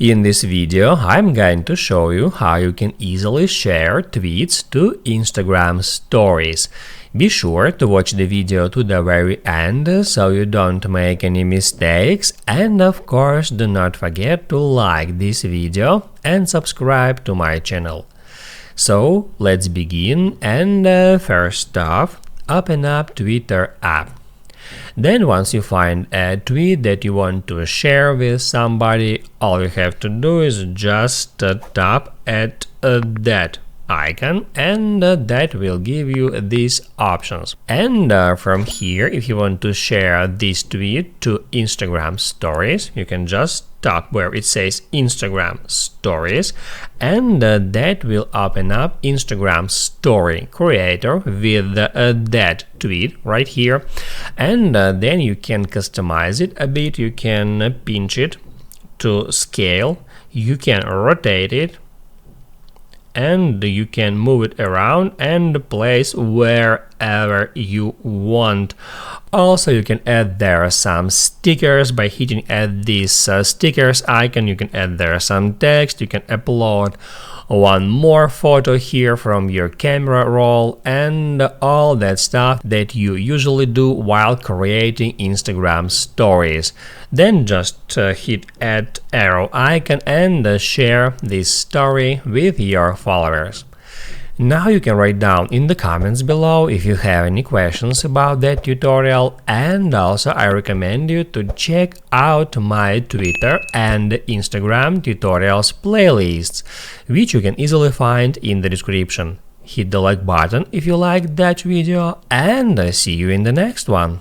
In this video, I'm going to show you how you can easily share tweets to Instagram stories. Be sure to watch the video to the very end so you don't make any mistakes, and of course do not forget to like this video and subscribe to my channel. So let's begin, and first off, open up Twitter app. Then once you find a tweet that you want to share with somebody, all you have to do is just tap at that icon, and that will give you these options. And from here, if you want to share this tweet to Instagram stories, you can just tap where it says Instagram stories, and that will open up Instagram story creator with that tweet right here. And then you can customize it a bit. You can pinch it to scale, you can rotate it, and you can move it around and place wherever you want. Also, you can add there some stickers by hitting at this stickers icon. You can add there some text, you can upload one more photo here from your camera roll, and all that stuff that you usually do while creating Instagram stories. Then just hit add arrow icon and share this story with your followers. Now you can write down in the comments below if you have any questions about that tutorial, and also I recommend you to check out my Twitter and Instagram tutorials playlists, which you can easily find in the description. Hit the like button if you liked that video, and see you in the next one.